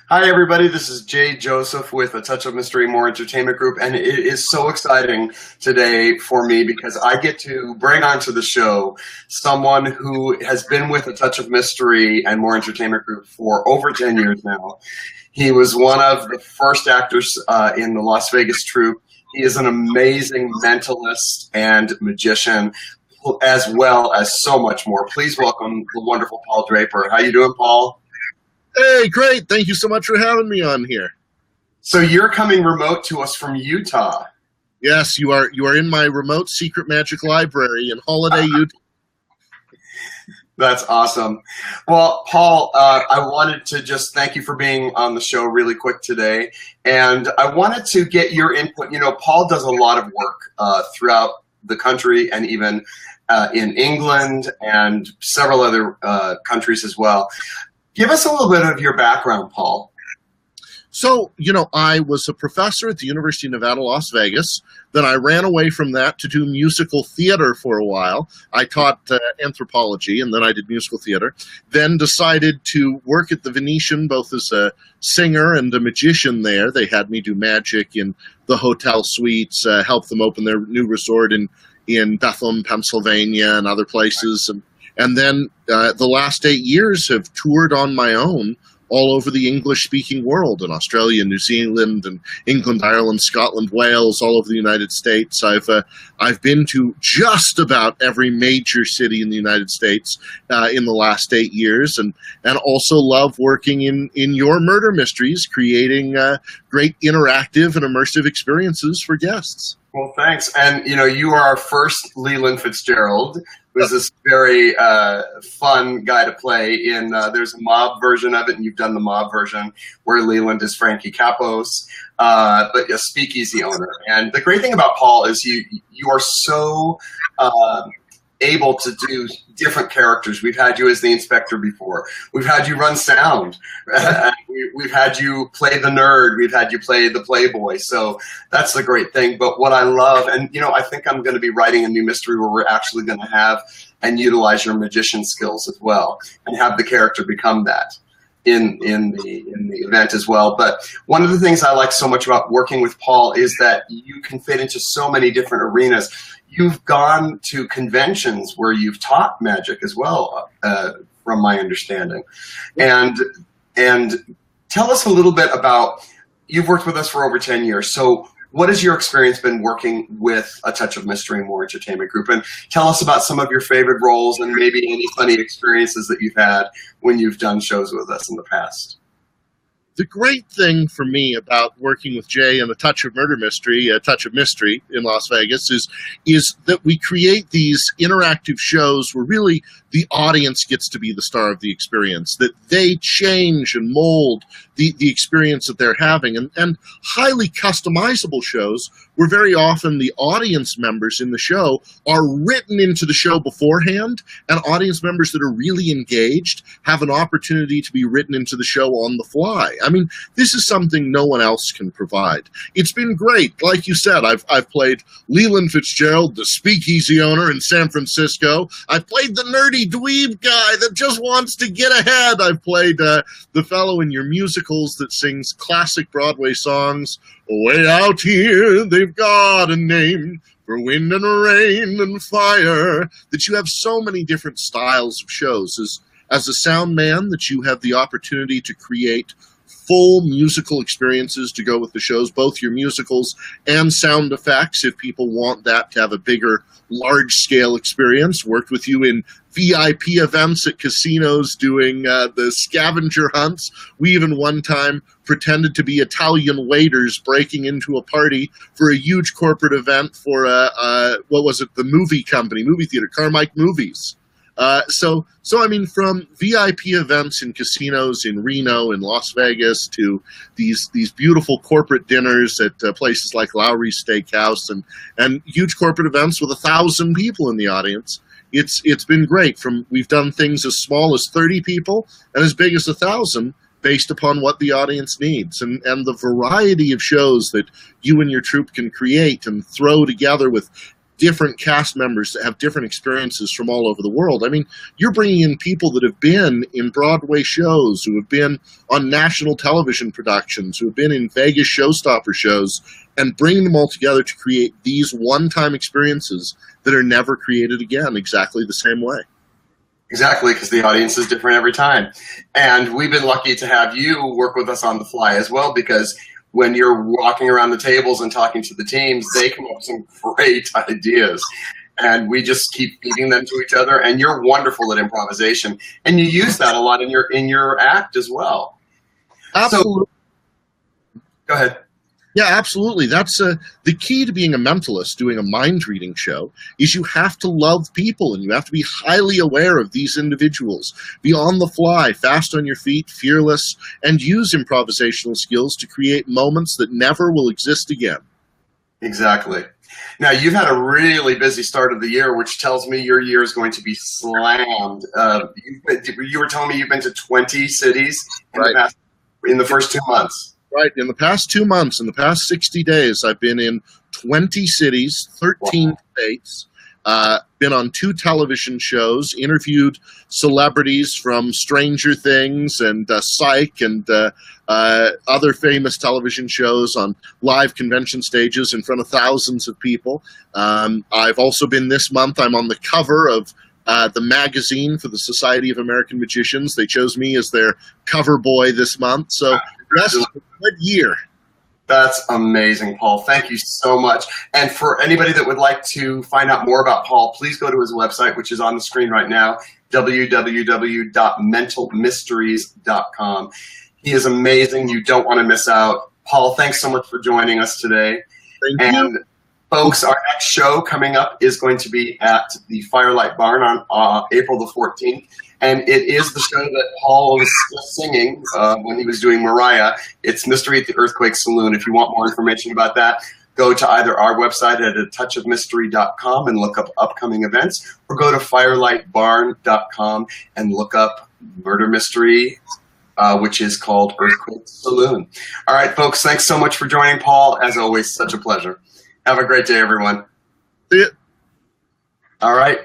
Hi, everybody. This is Jay Joseph with A Touch of Mystery More Entertainment Group, and it is so exciting today for me because I get to bring onto the show someone who has been with A Touch of Mystery and More Entertainment Group for over 10 years now. He was one of the first actors in the Las Vegas troupe. He is an amazing mentalist and magician, as well as so much more. Please welcome the wonderful Paul Draper. How you doing, Paul? Hey, great. Thank you so much for having me on here. So you're coming remote to us from Utah. Yes, you are in my remote secret magic library in Holiday, Utah. That's awesome. Well, Paul, I wanted to just thank you for being on the show really quick today. And I wanted to get your input. You know, Paul does a lot of work throughout the country and even in England and several other countries as well. Give us a little bit of your background, Paul. So, I was a professor at the University of Nevada, Las Vegas. Then I ran away from that to do musical theater for a while. I taught anthropology, and then I did musical theater. Then decided to work at the Venetian, both as a singer and a magician there. They had me do magic in the hotel suites, help them open their new resort in Bethlehem, Pennsylvania, and other places. And then the last 8 years have toured on my own all over the English-speaking world in Australia, New Zealand, and England, Ireland, Scotland, Wales, all over the United States. I've been to just about every major city in the United States in the last 8 years, and also love working in your murder mysteries, creating great interactive and immersive experiences for guests. Well, thanks. And, you are our first Leland Fitzgerald, who's this very fun guy to play in. There's a mob version of it, and you've done the mob version where Leland is Frankie Capos, but a speakeasy owner. And the great thing about Paul is you are so able to do different characters. We've had you as the inspector before. We've had you run sound. We've had you play the nerd. We've had you play the playboy. So that's the great thing. But what I love, and I think I'm going to be writing a new mystery where we're actually going to have and utilize your magician skills as well, and have the character become that in the event as well. But one of the things I like so much about working with Paul is that you can fit into so many different arenas. You've gone to conventions where you've taught magic as well, from my understanding. And tell us a little bit about, you've worked with us for over 10 years. So what has your experience been working with A Touch of Mystery and More Entertainment Group? And tell us about some of your favorite roles and maybe any funny experiences that you've had when you've done shows with us in the past. The great thing for me about working with Jay and A Touch of Murder Mystery, A Touch of Mystery in Las Vegas is that we create these interactive shows where really the audience gets to be the star of the experience, that they change and mold the experience that they're having, and highly customizable shows where very often the audience members in the show are written into the show beforehand, and audience members that are really engaged have an opportunity to be written into the show on the fly. I mean, this is something no one else can provide. It's been great. Like you said, I've played Leland Fitzgerald, the speakeasy owner in San Francisco. I've played the nerdy dweeb guy that just wants to get ahead. I've played the fellow in your musicals that sings classic Broadway songs. Way out here, they've got a name for wind and rain and fire. That you have so many different styles of shows. As a sound man, that you have the opportunity to create full musical experiences to go with the shows, both your musicals and sound effects, if people want that to have a bigger, large-scale experience. Worked with you in VIP events at casinos doing the scavenger hunts. We even one time pretended to be Italian waiters breaking into a party for a huge corporate event for, the movie theater, Carmike Movies. So I mean, from VIP events in casinos in Reno and Las Vegas to these beautiful corporate dinners at places like Lowry's Steakhouse and huge corporate events with 1,000 people in the audience. It's been great. We've done things as small as 30 people and as big as 1,000 based upon what the audience needs. And the variety of shows that you and your troupe can create and throw together with different cast members that have different experiences from all over the world. I mean, you're bringing in people that have been in Broadway shows, who have been on national television productions, who have been in Vegas showstopper shows, and bringing them all together to create these one-time experiences that are never created again exactly the same way. Exactly, because the audience is different every time. And we've been lucky to have you work with us on the fly as well, because when you're walking around the tables and talking to the teams, they come up with some great ideas. And we just keep feeding them to each other. And you're wonderful at improvisation. And you use that a lot in your act as well. Absolutely. So, go ahead. Yeah, absolutely. That's the key to being a mentalist, doing a mind reading show, is you have to love people and you have to be highly aware of these individuals. Be on the fly, fast on your feet, fearless, and use improvisational skills to create moments that never will exist again. Exactly. Now, you've had a really busy start of the year, which tells me your year is going to be slammed. You were telling me you've been to 20 cities in the first 2 months. Right. In the past 2 months, in the past 60 days, I've been in 20 cities, 13 states, been on 2 television shows, interviewed celebrities from Stranger Things and Psych and other famous television shows on live convention stages in front of thousands of people. I've also been this month, I'm on the cover of the magazine for the Society of American Magicians. They chose me as their cover boy this month. So that's a good year. That's amazing, Paul. Thank you so much. And for anybody that would like to find out more about Paul, please go to his website, which is on the screen right now, www.mentalmysteries.com. He is amazing. You don't want to miss out. Paul, thanks so much for joining us today. Thank you. Folks, our next show coming up is going to be at the Firelight Barn on April the 14th. And it is the show that Paul was singing when he was doing Mariah. It's Mystery at the Earthquake Saloon. If you want more information about that, go to either our website at atouchofmystery.com and look up upcoming events, or go to firelightbarn.com and look up Murder Mystery, which is called Earthquake Saloon. All right, folks, thanks so much for joining, Paul. As always, such a pleasure. Have a great day, everyone. See ya. All right.